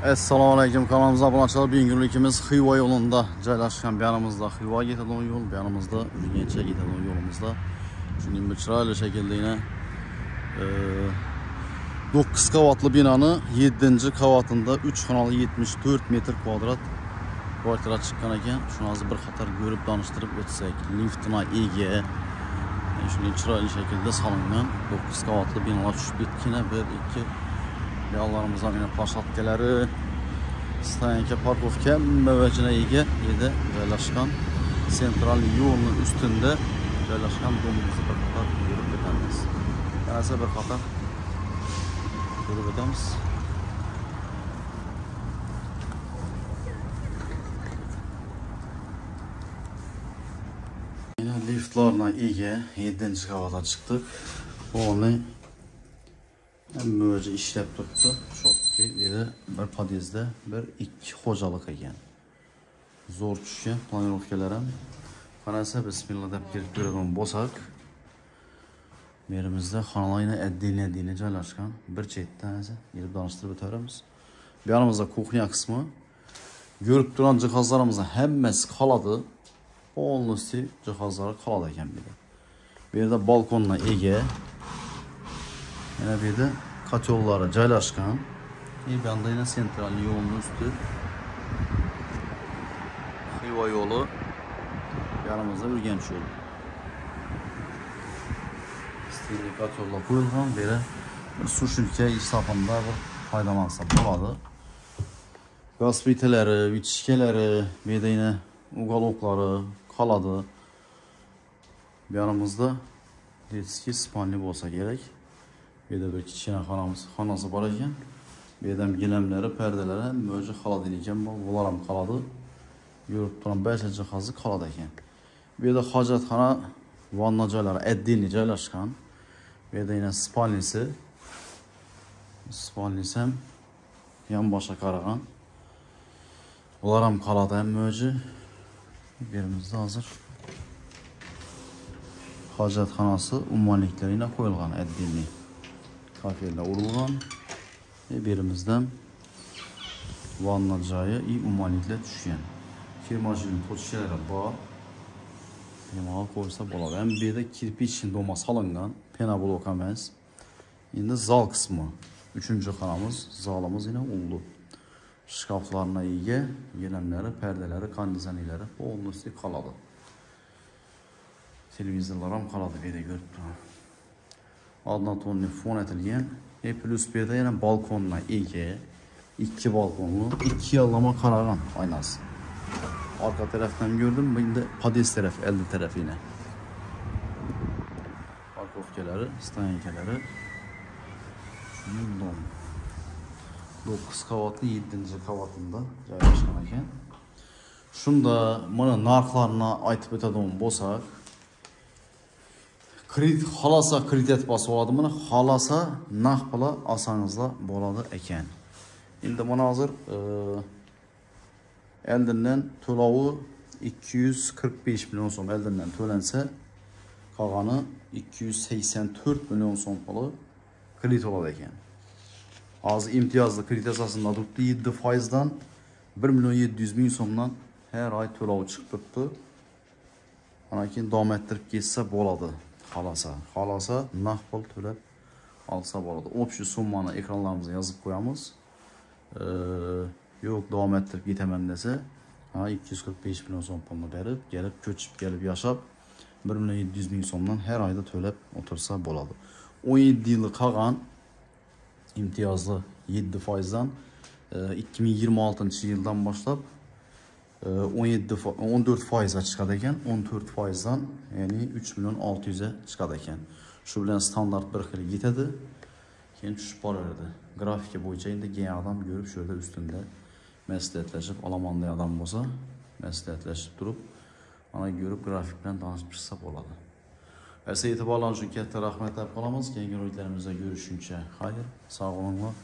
Assalomu alaykum, kanalımıza abone olun. Bugün günlükimiz Xiva yolunda joylashgan. Bu yanımızda Xiva ketadigan yo'l, bu yanımızda Urganchga ketadigan yo'limizda. Shuning bir chiroyli shaklda yana 9 qavatli binoni 7-qavatında 3 xonali 74 metr kvadrat kvartira chiqqan ekan. Shuni hozir bir qator ko'rib tanishtirib o'tsak, liftga ega. Shunday chiroyli shaklda solingan 9 qavatli binolar tushib ketgan. 1 2 Yollarımızdan yine plashatkalari, stoyanka parkovka mavjuna ega edi. Joylashgan sentral yo'lning ustida joylashgan domimizni bir qator ko'rib o'tamiz. Yana bir qator ko'rib o'tamiz. Yine liftlarga ega 7-qavatga chiqdik. O'g'li Möcü işlep tuttu. Çok ki bir podyezdde bir iki xo'jalik ekan. Zo'r tushgan planirovkalar ham. Qarasa bismillah deb kirib ko'radigan bo'lsak, yerimizda xonalarni addiy joylashgan. Bir chetdan yerib tanishtirib o'tamiz. Bu yanımızda kuxnya qismi. Ko'rib turan jihozlarimizning hammasi qoladi. Polnosti jihozlari qoladi ekan bu yerda. Bu yerda balkonga ega. Yana bir de katyolları joylashgan. Bir yanda yine sentral yo'lning usti. Xiva yo'li. Yanımızda Urganch yo'li. Stilli katyollar qo'yilgan. Beri bir sushilka ishlabında bir foydalansa bo'ladi. Gaz plitelari, vichkalari, bu yerda yine ugaloklari qoladi. Bu yanımızda detskiy spalni bo'lsa kerak. Bu yerda bir kichkina xonasi bor ekan. Bu yerda gilamlari, perdelari mo'ji xolodin ekan, bular ham qoladi. Yurib turan barcha jihozi qoladi ekan. Bu yerda hojatxona, vanna joylari addiy joylashgan. Bu yerda yana spalnisi ham yonboshqa qaragan. Bular ham qoladi ham mo'ji. Yerimizda hozir hojatxonasi ummonliklariga qo'yilgan addiy. Kafeler uğrulgan. Birimizden vanna joyi ummonliklar tushgan. Kirmajilin to'sishlari bor. Bemalol qo'ysa bo'ladi. Ham bu yerda kirpichni doma solingan, penoblok emas. Endi zal qismi. 3-xonamiz, zalimiz yana uldu. Shkaflarga ega, yelamlari, perdelari, konditsionerlari polnosti qoladi. Televizorlar ham qoladi, bu yerda ko'rib turibman. Adnan tonli fon etilgan. Plus bir de yana balkonla ega. 2 balkonlu, 2 yallama qaragan aynası. Arka taraftan gördüm. Şimdi podyez taraf, elde tarafı yine. Parkovkaları, stoyankaları. Şunun 9 qavatlı 7-qavatında joylashgan ekan. Shunda mana narxlarni aytib o'tadigan bo'lsak, xolasa kredit bosib oladi. Mana xolasa naqd pula olsangizlar bo'ladi ekan. Endi mana hozir eldindan to'lovi 245 million so'm eldindan to'lansa, qolgani 284 million so'm puli kredit oladi ekan. Hozir imtiyozli kredit asosida turibdi 7%dan 1 million 700 ming so'mdan har oy to'lovi chiqib turibdi. Mana keyin davom ettirib ketsa bo'ladi. Xolasa naqd pul to'lab olsa bo'ladi. Общий summani ekranlarimizga yozib qo'yamiz. Yo'q, davom ettirib ketaman desa, 245 million so'm pulni berib, ko'chib kelib yashab 1 million 700 ming so'mdan har oyda to'lab o'tirsa bo'ladi. 17 yil qolgan imtiyozli 7%dan 2026-yildan boshlab 14%ga chiqadi ekan. 14%dan ya'ni 3 million 600 ga chiqadi ekan. Shu bilan standart bir xil yetadi. Keyin tushib boraveradi. Grafika bo'yicha endi gen odam ko'rib shu yerda ustunda maslahatlashib olaman degan odam bo'lsa, maslahatlashib turib, mana ko'rib grafik bilan tanishib chiqsa bo'ladi. Esa e'tiborlariniz uchun katta rahmat deb qolamiz. Keyingi ro'yxatlarimizda ko'rishguncha xayr, sog' bo'linglar,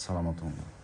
salomat bo'linglar.